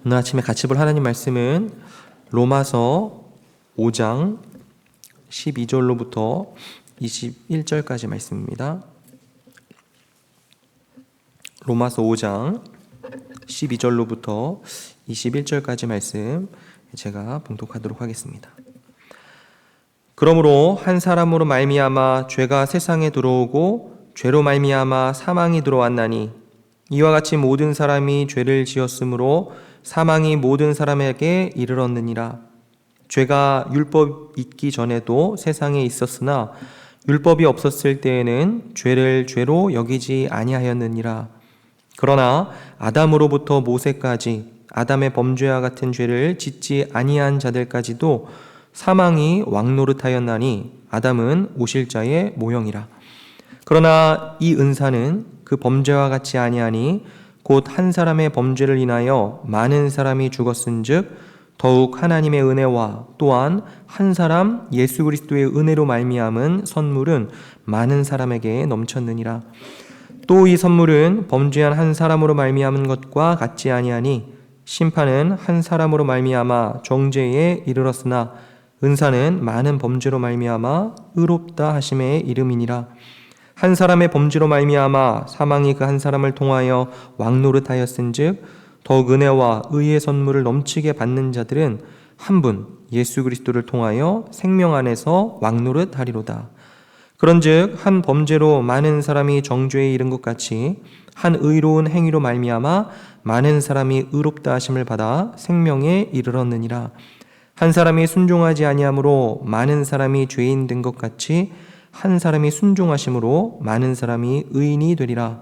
오늘 아침에 같이 볼 하나님 말씀은 로마서 5장 12절로부터 21절까지 말씀입니다. 로마서 5장 12절로부터 21절까지 말씀 제가 봉독하도록 하겠습니다. 그러므로 한 사람으로 말미암아 죄가 세상에 들어오고 죄로 말미암아 사망이 들어왔나니 이와 같이 모든 사람이 죄를 지었으므로 사망이 모든 사람에게 이르렀느니라. 죄가 율법 있기 전에도 세상에 있었으나 율법이 없었을 때에는 죄를 죄로 여기지 아니하였느니라. 그러나 아담으로부터 모세까지 아담의 범죄와 같은 죄를 짓지 아니한 자들까지도 사망이 왕노릇하였나니 아담은 오실자의 모형이라. 그러나 이 은사는 그 범죄와 같이 아니하니 곧 한 사람의 범죄를 인하여 많은 사람이 죽었은즉 더욱 하나님의 은혜와 또한 한 사람 예수 그리스도의 은혜로 말미암은 선물은 많은 사람에게 넘쳤느니라. 또 이 선물은 범죄한 한 사람으로 말미암은 것과 같지 아니하니 심판은 한 사람으로 말미암아 정죄에 이르렀으나 은사는 많은 범죄로 말미암아 의롭다 하심의 이름이니라. 한 사람의 범죄로 말미암아 사망이 그 한 사람을 통하여 왕노릇하였은즉 더욱 은혜와 의의 선물을 넘치게 받는 자들은 한 분 예수 그리스도를 통하여 생명 안에서 왕노릇하리로다. 그런즉 한 범죄로 많은 사람이 정죄에 이른 것 같이 한 의로운 행위로 말미암아 많은 사람이 의롭다 하심을 받아 생명에 이르렀느니라. 한 사람이 순종하지 아니함으로 많은 사람이 죄인 된 것 같이 한 사람이 순종하심으로 많은 사람이 의인이 되리라.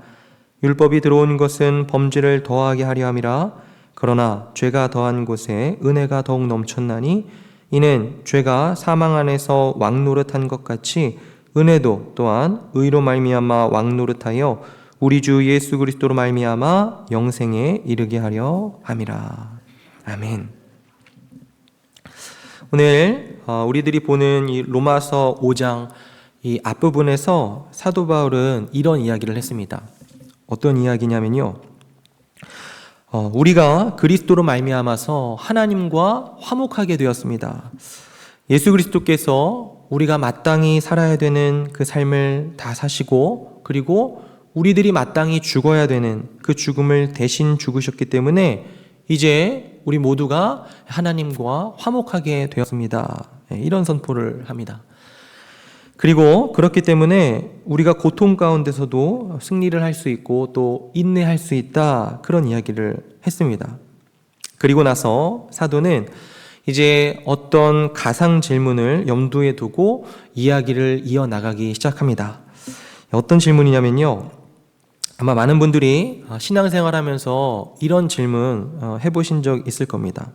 율법이 들어온 것은 범죄를 더하게 하려 함이라. 그러나 죄가 더한 곳에 은혜가 더욱 넘쳤나니 이는 죄가 사망 안에서 왕노릇한 것 같이 은혜도 또한 의로 말미암아 왕노릇하여 우리 주 예수 그리스도로 말미암아 영생에 이르게 하려 함이라. 아멘. 오늘 우리들이 보는 이 로마서 5장 이 앞부분에서 사도 바울은 이런 이야기를 했습니다. 어떤 이야기냐면요, 우리가 그리스도로 말미암아서 하나님과 화목하게 되었습니다. 예수 그리스도께서 우리가 마땅히 살아야 되는 그 삶을 다 사시고 그리고 우리들이 마땅히 죽어야 되는 그 죽음을 대신 죽으셨기 때문에 이제 우리 모두가 하나님과 화목하게 되었습니다. 이런 선포를 합니다. 그리고 그렇기 때문에 우리가 고통 가운데서도 승리를 할 수 있고 또 인내할 수 있다, 그런 이야기를 했습니다. 그리고 나서 사도는 이제 어떤 가상 질문을 염두에 두고 이야기를 이어나가기 시작합니다. 어떤 질문이냐면요, 아마 많은 분들이 신앙생활하면서 이런 질문 해보신 적 있을 겁니다.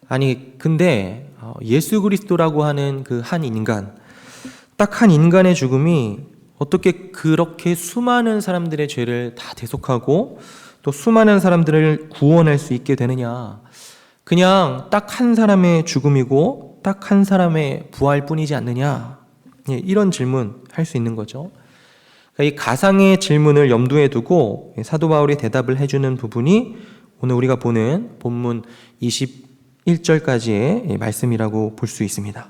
아니 근데 예수 그리스도라고 하는 그 한 인간, 딱 한 인간의 죽음이 어떻게 그렇게 수많은 사람들의 죄를 다 대속하고 또 수많은 사람들을 구원할 수 있게 되느냐. 그냥 딱 한 사람의 죽음이고 딱 한 사람의 부활뿐이지 않느냐. 이런 질문 할 수 있는 거죠. 이 가상의 질문을 염두에 두고 사도 바울이 대답을 해주는 부분이 오늘 우리가 보는 본문 21절까지의 말씀이라고 볼 수 있습니다.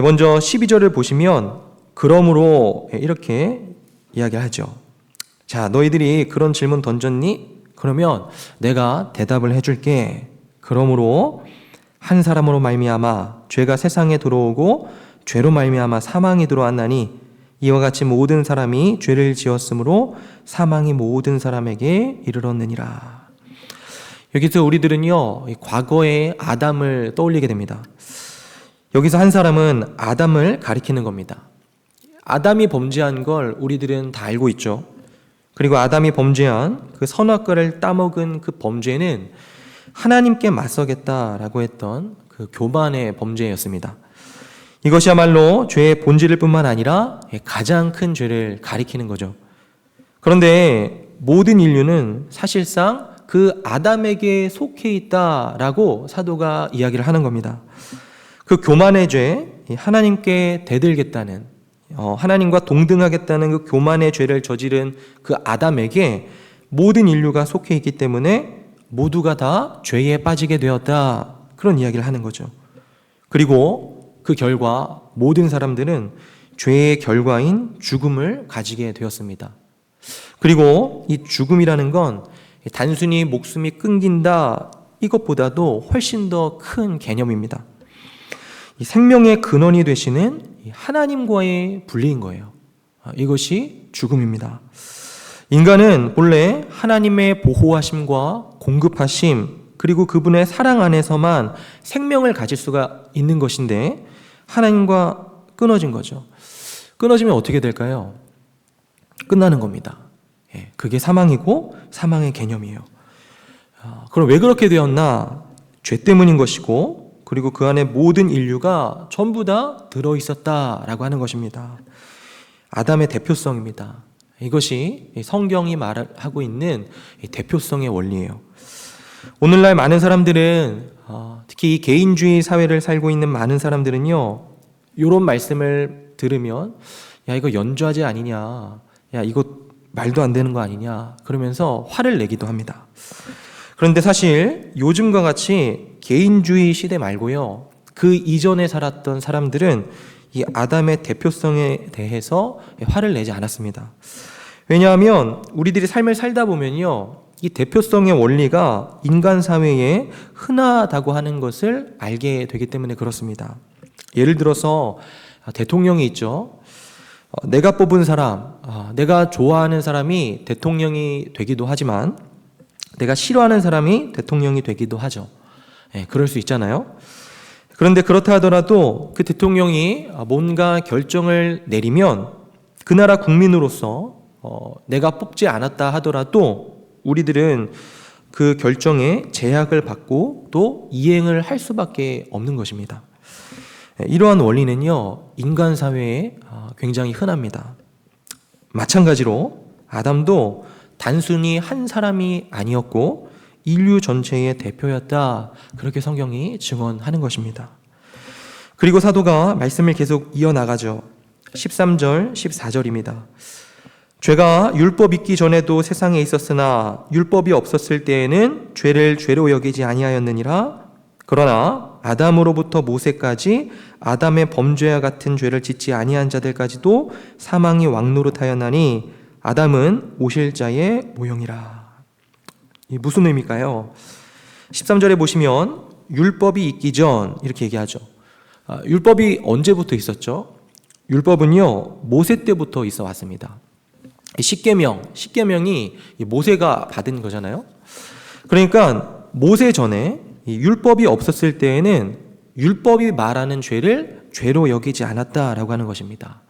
먼저 12절을 보시면 그러므로 이렇게 이야기하죠. 자, 너희들이 그런 질문 던졌니? 그러면 내가 대답을 해줄게. 그러므로 한 사람으로 말미암아 죄가 세상에 들어오고 죄로 말미암아 사망이 들어왔나니 이와 같이 모든 사람이 죄를 지었으므로 사망이 모든 사람에게 이르렀느니라. 여기서 우리들은요, 과거의 아담을 떠올리게 됩니다. 여기서 한 사람은 아담을 가리키는 겁니다. 아담이 범죄한 걸 우리들은 다 알고 있죠. 그리고 아담이 범죄한 그 선악과를 따먹은 그 범죄는 하나님께 맞서겠다라고 했던 그 교만의 범죄였습니다. 이것이야말로 죄의 본질일 뿐만 아니라 가장 큰 죄를 가리키는 거죠. 그런데 모든 인류는 사실상 그 아담에게 속해 있다라고 사도가 이야기를 하는 겁니다. 그 교만의 죄, 하나님께 대들겠다는, 하나님과 동등하겠다는 그 교만의 죄를 저지른 그 아담에게 모든 인류가 속해 있기 때문에 모두가 다 죄에 빠지게 되었다. 그런 이야기를 하는 거죠. 그리고 그 결과 모든 사람들은 죄의 결과인 죽음을 가지게 되었습니다. 그리고 이 죽음이라는 건 단순히 목숨이 끊긴다 이것보다도 훨씬 더 큰 개념입니다. 이 생명의 근원이 되시는 하나님과의 분리인 거예요. 이것이 죽음입니다. 인간은 본래 하나님의 보호하심과 공급하심 그리고 그분의 사랑 안에서만 생명을 가질 수가 있는 것인데 하나님과 끊어진 거죠. 끊어지면 어떻게 될까요? 끝나는 겁니다. 그게 사망이고 사망의 개념이에요. 그럼 왜 그렇게 되었나? 죄 때문인 것이고 그리고 그 안에 모든 인류가 전부 다 들어있었다라고 하는 것입니다. 아담의 대표성입니다. 이것이 성경이 말하고 있는 대표성의 원리예요. 오늘날 많은 사람들은 특히 이 개인주의 사회를 살고 있는 많은 사람들은요, 이런 말씀을 들으면 야 이거 연좌제 아니냐, 야 이거 말도 안 되는 거 아니냐 그러면서 화를 내기도 합니다. 그런데 사실 요즘과 같이 개인주의 시대 말고요, 그 이전에 살았던 사람들은 이 아담의 대표성에 대해서 화를 내지 않았습니다. 왜냐하면 우리들이 삶을 살다 보면요, 이 대표성의 원리가 인간 사회에 흔하다고 하는 것을 알게 되기 때문에 그렇습니다. 예를 들어서 대통령이 있죠. 내가 뽑은 사람, 내가 좋아하는 사람이 대통령이 되기도 하지만 내가 싫어하는 사람이 대통령이 되기도 하죠. 그럴 수 있잖아요. 그런데 그렇다 하더라도 그 대통령이 뭔가 결정을 내리면 그 나라 국민으로서 내가 뽑지 않았다 하더라도 우리들은 그 결정에 제약을 받고 또 이행을 할 수밖에 없는 것입니다. 이러한 원리는요, 인간 사회에 굉장히 흔합니다. 마찬가지로 아담도 단순히 한 사람이 아니었고 인류 전체의 대표였다. 그렇게 성경이 증언하는 것입니다. 그리고 사도가 말씀을 계속 이어나가죠. 13절, 14절입니다. 죄가 율법 있기 전에도 세상에 있었으나 율법이 없었을 때에는 죄를 죄로 여기지 아니하였느니라. 그러나 아담으로부터 모세까지 아담의 범죄와 같은 죄를 짓지 아니한 자들까지도 사망이 왕노릇하였나니 아담은 오실 자의 모형이라. 이 무슨 의미일까요? 13절에 보시면 율법이 있기 전 이렇게 얘기하죠. 율법이 언제부터 있었죠? 율법은요, 모세 때부터 있어 왔습니다. 십계명이 모세가 받은 거잖아요. 그러니까 모세 전에 율법이 없었을 때에는 율법이 말하는 죄를 죄로 여기지 않았다라고 하는 것입니다.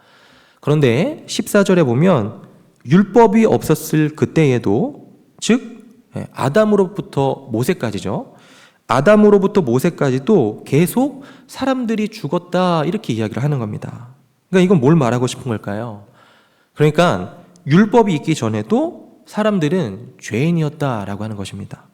그런데 14절에 보면 율법이 없었을 그때에도, 즉 아담으로부터 모세까지죠. 아담으로부터 모세까지도 계속 사람들이 죽었다 이렇게 이야기를 하는 겁니다. 그러니까 이건 뭘 말하고 싶은 걸까요? 그러니까 율법이 있기 전에도 사람들은 죄인이었다라고 하는 것입니다.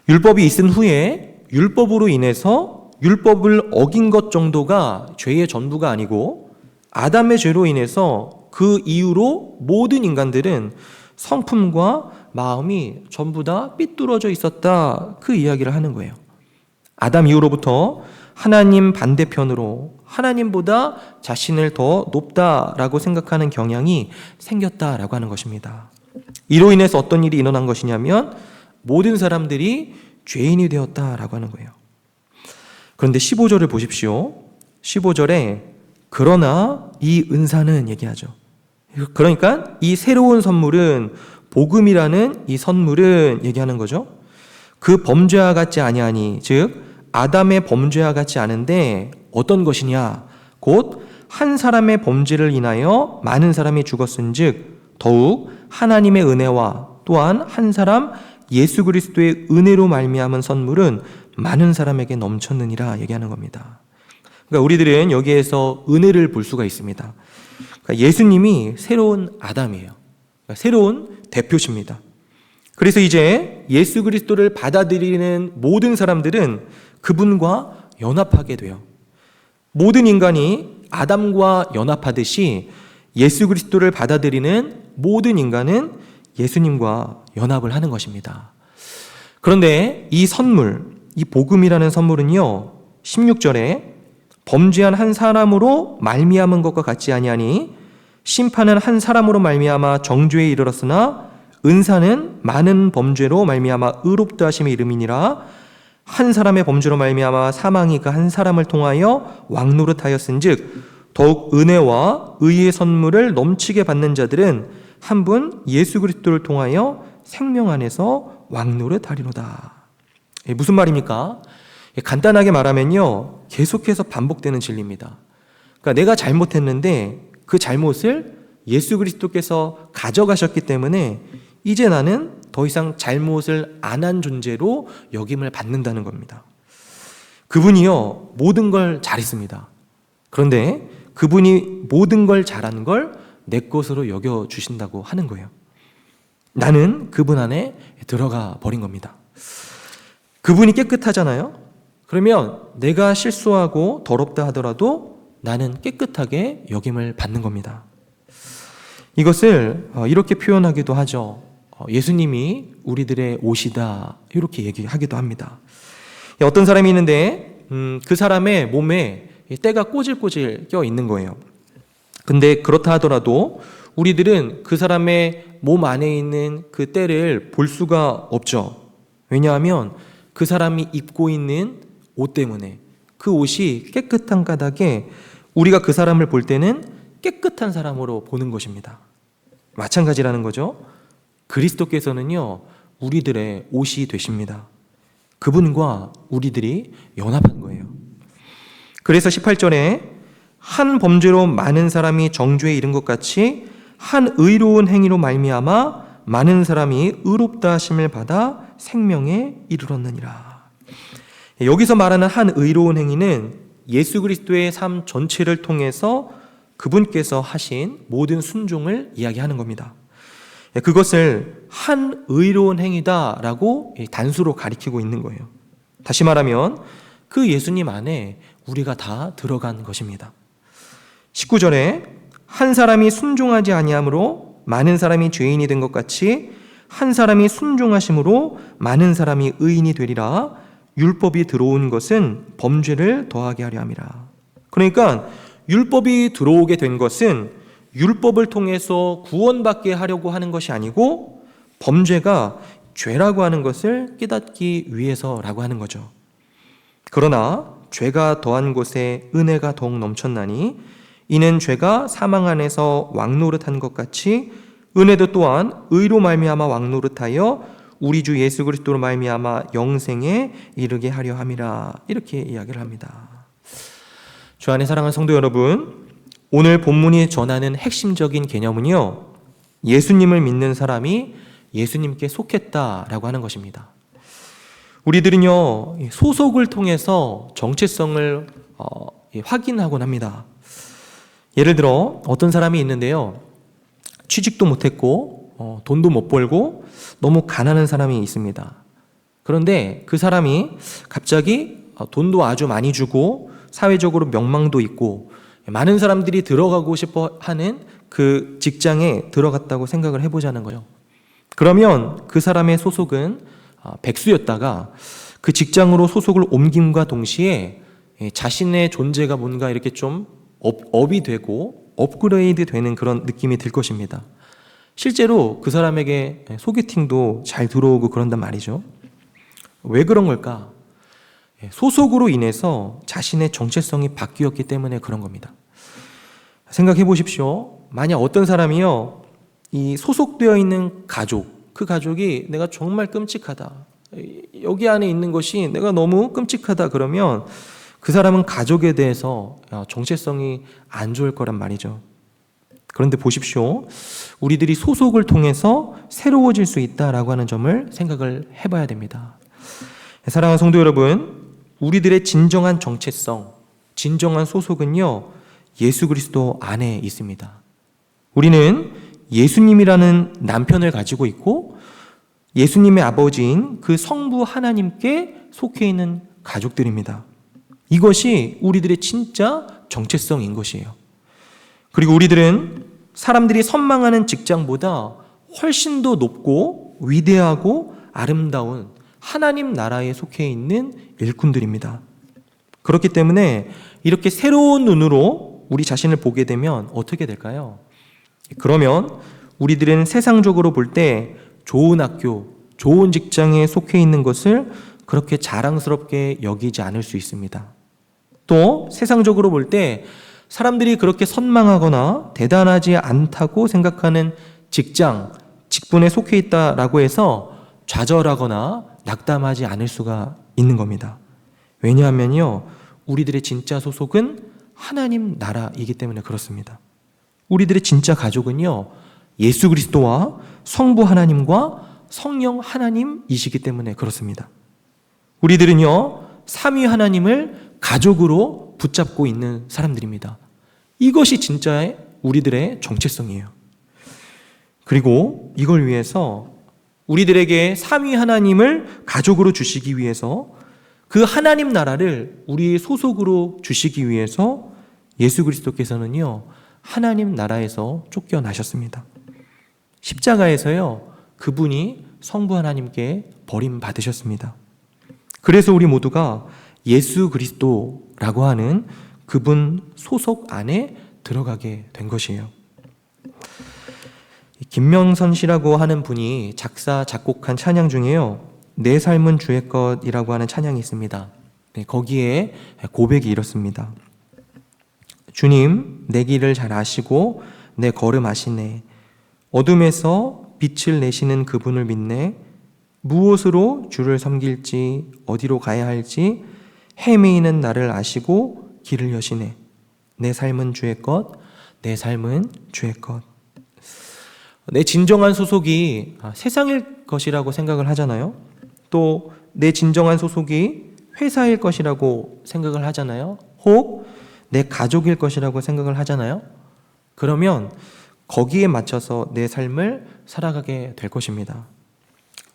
율법이 있은 후에 율법으로 인해서 율법을 어긴 것 정도가 죄의 전부가 아니고 아담의 죄로 인해서 그 이후로 모든 인간들은 성품과 마음이 전부 다 삐뚤어져 있었다, 그 이야기를 하는 거예요. 아담 이후로부터 하나님 반대편으로 하나님보다 자신을 더 높다라고 생각하는 경향이 생겼다라고 하는 것입니다. 이로 인해서 어떤 일이 일어난 것이냐면 모든 사람들이 죄인이 되었다라고 하는 거예요. 그런데 15절을 보십시오. 15절에 그러나 이 은사는 얘기하죠. 그러니까 이 새로운 선물은, 복음이라는 이 선물은 얘기하는 거죠. 그 범죄와 같지 아니하니, 즉 아담의 범죄와 같지 않은데 어떤 것이냐, 곧 한 사람의 범죄를 인하여 많은 사람이 죽었은즉 더욱 하나님의 은혜와 또한 한 사람 예수 그리스도의 은혜로 말미암은 선물은 많은 사람에게 넘쳤느니라 얘기하는 겁니다. 그러니까 우리들은 여기에서 은혜를 볼 수가 있습니다. 그러니까 예수님이 새로운 아담이에요. 그러니까 새로운 대표십니다. 그래서 이제 예수 그리스도를 받아들이는 모든 사람들은 그분과 연합하게 돼요. 모든 인간이 아담과 연합하듯이 예수 그리스도를 받아들이는 모든 인간은 예수님과 연합을 하는 것입니다. 그런데 이 선물, 이 복음이라는 선물은요, 16절에 범죄한 한 사람으로 말미암은 것과 같지 아니하니 심판은 한 사람으로 말미암아 정죄에 이르렀으나 은사는 많은 범죄로 말미암아 의롭다 하심의 이름이니라. 한 사람의 범죄로 말미암아 사망이 그 한 사람을 통하여 왕노릇하였은즉 더욱 은혜와 의의 선물을 넘치게 받는 자들은 한 분 예수 그리스도를 통하여 생명 안에서 왕노릇하리로다. 무슨 말입니까? 간단하게 말하면요, 계속해서 반복되는 진리입니다. 그러니까 내가 잘못했는데 그 잘못을 예수 그리스도께서 가져가셨기 때문에 이제 나는 더 이상 잘못을 안 한 존재로 여김을 받는다는 겁니다. 그분이요, 모든 걸 잘했습니다. 그런데 그분이 모든 걸 잘한 걸 내 것으로 여겨주신다고 하는 거예요. 나는 그분 안에 들어가 버린 겁니다. 그분이 깨끗하잖아요. 그러면 내가 실수하고 더럽다 하더라도 나는 깨끗하게 여김을 받는 겁니다. 이것을 이렇게 표현하기도 하죠. 예수님이 우리들의 옷이다, 이렇게 얘기하기도 합니다. 어떤 사람이 있는데 그 사람의 몸에 때가 꼬질꼬질 껴 있는 거예요. 근데 그렇다 하더라도 우리들은 그 사람의 몸 안에 있는 그 때를 볼 수가 없죠. 왜냐하면 그 사람이 입고 있는 옷 때문에, 그 옷이 깨끗한 까닭에 우리가 그 사람을 볼 때는 깨끗한 사람으로 보는 것입니다. 마찬가지라는 거죠. 그리스도께서는요, 우리들의 옷이 되십니다. 그분과 우리들이 연합한 거예요. 그래서 18절에 한 범죄로 많은 사람이 정죄에 이른 것 같이 한 의로운 행위로 말미암아 많은 사람이 의롭다 하심을 받아 생명에 이르렀느니라. 여기서 말하는 한 의로운 행위는 예수 그리스도의 삶 전체를 통해서 그분께서 하신 모든 순종을 이야기하는 겁니다. 그것을 한 의로운 행위다라고 단수로 가리키고 있는 거예요. 다시 말하면 그 예수님 안에 우리가 다 들어간 것입니다. 19절에 한 사람이 순종하지 아니함으로 많은 사람이 죄인이 된 것 같이 한 사람이 순종하심으로 많은 사람이 의인이 되리라. 율법이 들어온 것은 범죄를 더하게 하려 함이라. 그러니까 율법이 들어오게 된 것은 율법을 통해서 구원받게 하려고 하는 것이 아니고 범죄가 죄라고 하는 것을 깨닫기 위해서라고 하는 거죠. 그러나 죄가 더한 곳에 은혜가 더욱 넘쳤나니 이는 죄가 사망 안에서 왕노릇한 것 같이 은혜도 또한 의로 말미암아 왕노릇하여 우리 주 예수 그리스도로 말미암아 영생에 이르게 하려 함이라. 이렇게 이야기를 합니다. 주 안에 사랑하는 성도 여러분, 오늘 본문이 전하는 핵심적인 개념은요, 예수님을 믿는 사람이 예수님께 속했다라고 하는 것입니다. 우리들은요, 소속을 통해서 정체성을 확인하곤 합니다. 예를 들어 어떤 사람이 있는데요, 취직도 못했고 돈도 못 벌고 너무 가난한 사람이 있습니다. 그런데 그 사람이 갑자기 돈도 아주 많이 주고 사회적으로 명망도 있고 많은 사람들이 들어가고 싶어 하는 그 직장에 들어갔다고 생각을 해보자는 거예요. 그러면 그 사람의 소속은 백수였다가 그 직장으로 소속을 옮김과 동시에 자신의 존재가 뭔가 이렇게 좀 업이 되고 업그레이드 되는 그런 느낌이 들 것입니다. 실제로 그 사람에게 소개팅도 잘 들어오고 그런단 말이죠. 왜 그런 걸까? 소속으로 인해서 자신의 정체성이 바뀌었기 때문에 그런 겁니다. 생각해 보십시오. 만약 어떤 사람이요, 이 소속되어 있는 가족, 그 가족이 내가 정말 끔찍하다, 여기 안에 있는 것이 내가 너무 끔찍하다 그러면 그 사람은 가족에 대해서 정체성이 안 좋을 거란 말이죠. 그런데 보십시오. 우리들이 소속을 통해서 새로워질 수 있다라고 하는 점을 생각을 해봐야 됩니다. 사랑하는 성도 여러분, 우리들의 진정한 정체성, 진정한 소속은요, 예수 그리스도 안에 있습니다. 우리는 예수님이라는 남편을 가지고 있고 예수님의 아버지인 그 성부 하나님께 속해 있는 가족들입니다. 이것이 우리들의 진짜 정체성인 것이에요. 그리고 우리들은 사람들이 선망하는 직장보다 훨씬 더 높고 위대하고 아름다운 하나님 나라에 속해 있는 일꾼들입니다. 그렇기 때문에 이렇게 새로운 눈으로 우리 자신을 보게 되면 어떻게 될까요? 그러면 우리들은 세상적으로 볼 때 좋은 학교, 좋은 직장에 속해 있는 것을 그렇게 자랑스럽게 여기지 않을 수 있습니다. 또 세상적으로 볼 때 사람들이 그렇게 선망하거나 대단하지 않다고 생각하는 직장, 직분에 속해 있다라고 해서 좌절하거나 낙담하지 않을 수가 있는 겁니다. 왜냐하면요, 우리들의 진짜 소속은 하나님 나라이기 때문에 그렇습니다. 우리들의 진짜 가족은요, 예수 그리스도와 성부 하나님과 성령 하나님이시기 때문에 그렇습니다. 우리들은요, 삼위 하나님을 가족으로 붙잡고 있는 사람들입니다. 이것이 진짜의 우리들의 정체성이에요. 그리고 이걸 위해서 우리들에게 삼위 하나님을 가족으로 주시기 위해서 그 하나님 나라를 우리의 소속으로 주시기 위해서 예수 그리스도께서는요, 하나님 나라에서 쫓겨나셨습니다. 십자가에서요, 그분이 성부 하나님께 버림받으셨습니다. 그래서 우리 모두가 예수 그리스도라고 하는 그분 소속 안에 들어가게 된 것이에요. 김명선 씨라고 하는 분이 작사, 작곡한 찬양 중에요, 내 삶은 주의 것이라고 하는 찬양이 있습니다. 거기에 고백이 이렇습니다. 주님, 내 길을 잘 아시고 내 걸음 아시네. 어둠에서 빛을 내시는 그분을 믿네. 무엇으로 주를 섬길지 어디로 가야 할지 헤매이는 나를 아시고 길을 여시네. 내 삶은 주의 것, 내 삶은 주의 것. 내 진정한 소속이 세상일 것이라고 생각을 하잖아요. 또 내 진정한 소속이 회사일 것이라고 생각을 하잖아요. 혹 내 가족일 것이라고 생각을 하잖아요. 그러면 거기에 맞춰서 내 삶을 살아가게 될 것입니다.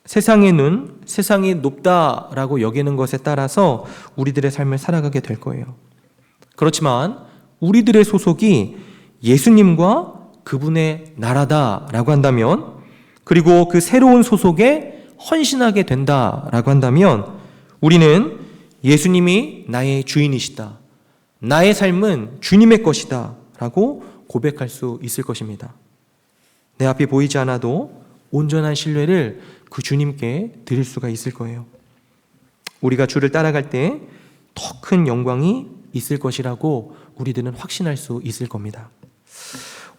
세상의 눈, 세상이 높다라고 여기는 것에 따라서 우리들의 삶을 살아가게 될 거예요. 그렇지만 우리들의 소속이 예수님과 그분의 나라다라고 한다면, 그리고 그 새로운 소속에 헌신하게 된다라고 한다면, 우리는 예수님이 나의 주인이시다, 나의 삶은 주님의 것이다 라고 고백할 수 있을 것입니다. 내 앞이 보이지 않아도 온전한 신뢰를 그 주님께 드릴 수가 있을 거예요. 우리가 주를 따라갈 때 더 큰 영광이 있을 것이라고 우리들은 확신할 수 있을 겁니다.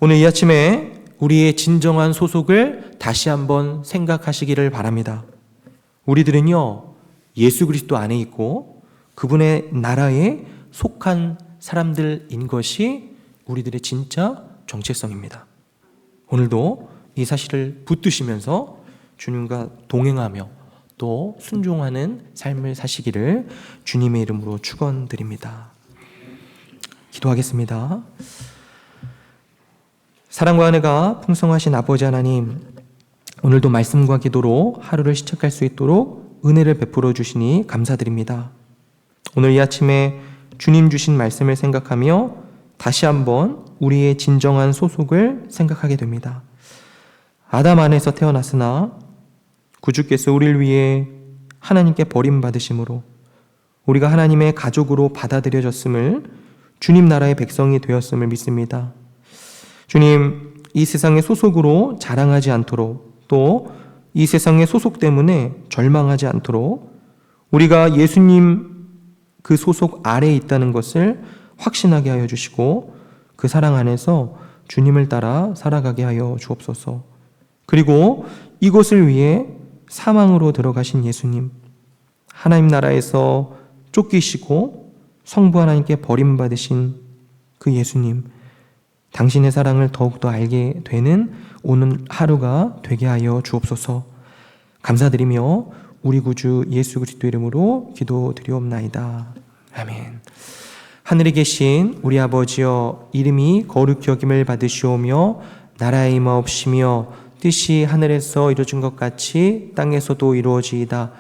오늘 이 아침에 우리의 진정한 소속을 다시 한번 생각하시기를 바랍니다. 우리들은요, 예수 그리스도 안에 있고 그분의 나라에 속한 사람들인 것이 우리들의 진짜 정체성입니다. 오늘도 이 사실을 붙드시면서 주님과 동행하며 또 순종하는 삶을 사시기를 주님의 이름으로 축원드립니다. 기도하겠습니다. 사랑과 은혜가 풍성하신 아버지 하나님, 오늘도 말씀과 기도로 하루를 시작할 수 있도록 은혜를 베풀어 주시니 감사드립니다. 오늘 이 아침에 주님 주신 말씀을 생각하며 다시 한번 우리의 진정한 소속을 생각하게 됩니다. 아담 안에서 태어났으나 구주께서 우리를 위해 하나님께 버림받으심으로 우리가 하나님의 가족으로 받아들여졌음을, 주님 나라의 백성이 되었음을 믿습니다. 주님, 이 세상의 소속으로 자랑하지 않도록, 또 이 세상의 소속 때문에 절망하지 않도록 우리가 예수님 그 소속 아래에 있다는 것을 확신하게 하여 주시고 그 사랑 안에서 주님을 따라 살아가게 하여 주옵소서. 그리고 이것을 위해 사망으로 들어가신 예수님, 하나님 나라에서 쫓기시고 성부 하나님께 버림받으신 그 예수님, 당신의 사랑을 더욱더 알게 되는 오늘 하루가 되게 하여 주옵소서. 감사드리며 우리 구주 예수 그리스도 이름으로 기도드리옵나이다. 아멘. 하늘에 계신 우리 아버지여, 이름이 거룩히 여김을 받으시오며 나라의 임하옵시며 뜻이 하늘에서 이루어진 것 같이 땅에서도 이루어지이다.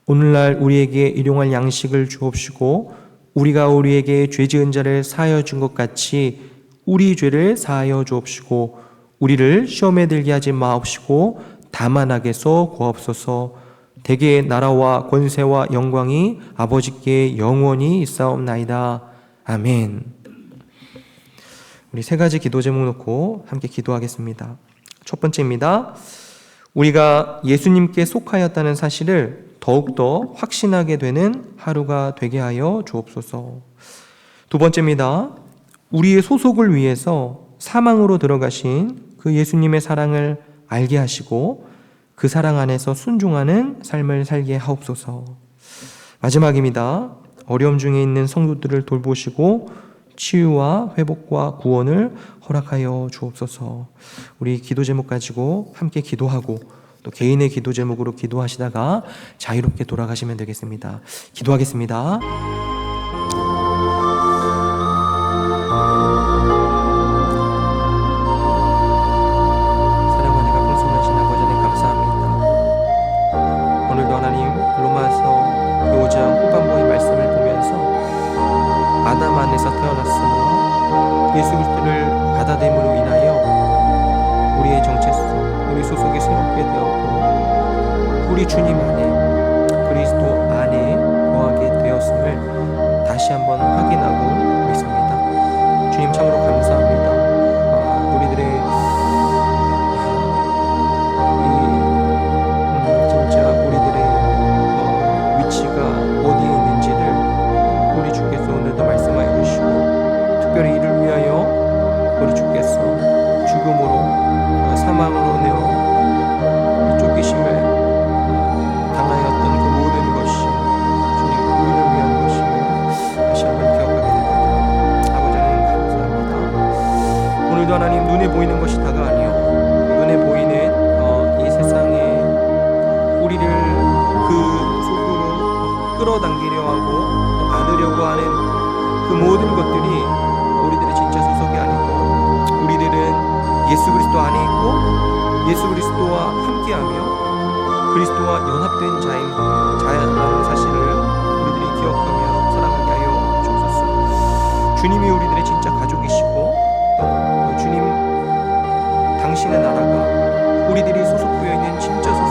오늘날 우리에게 일용할 양식을 주옵시고 우리가 우리에게 죄 지은 자를 사하여 준 것 같이 우리 죄를 사하여 주옵시고 우리를 시험에 들게 하지 마옵시고 다만 악에서 구하옵소서. 대개의 나라와 권세와 영광이 아버지께 영원히 있사옵나이다. 아멘. 우리 세 가지 기도 제목 놓고 함께 기도하겠습니다. 첫 번째입니다. 우리가 예수님께 속하였다는 사실을 더욱더 확신하게 되는 하루가 되게 하여 주옵소서. 두 번째입니다. 우리의 소속을 위해서 사망으로 들어가신 그 예수님의 사랑을 알게 하시고 그 사랑 안에서 순종하는 삶을 살게 하옵소서. 마지막입니다. 어려움 중에 있는 성도들을 돌보시고 치유와 회복과 구원을 허락하여 주옵소서. 우리 기도 제목 가지고 함께 기도하고 또 개인의 기도 제목으로 기도하시다가 자유롭게 돌아가시면 되겠습니다. 기도하겠습니다. 오늘도 하나님 로마서 5장 후반부의 말씀을 보면서 아담 안에서 태어났으나 예수 그리스도를 받아들임으로 인하여 우리의 정체성, 우리 소속이 새롭게 되었고 우리 주님 안에 그리스도 안에 거하게 되었음을 다시 한번 확인하고 있습니다. 주님 참으로 감사합니다. 우리들의 특별히 이를 위하여 우리 주께서 죽음으로 사망으로 내어 쫓기심을 당하였던 그 모든 것이 주님 우리를 위한 것임을 다시 한번 기억하게 됩니다. 아버지 하나님 감사합니다. 오늘도 하나님 눈에 보이는 것이 다가 아니요 눈에 보이는 이 세상에 우리를 그 속으로 끌어당기려 하고 또 안으려고 하는 그 모든 것들이 우리들의 진짜 소속이 아니고 우리들은 예수 그리스도 안에 있고 예수 그리스도와 함께하며 그리스도와 연합된 자라는 사실을 우리들이 기억하며 살아가게 하여 주옵소서. 주님이 우리들의 진짜 가족이시고 또 주님 당신의 나라가 우리들이 소속되어 있는 진짜 소속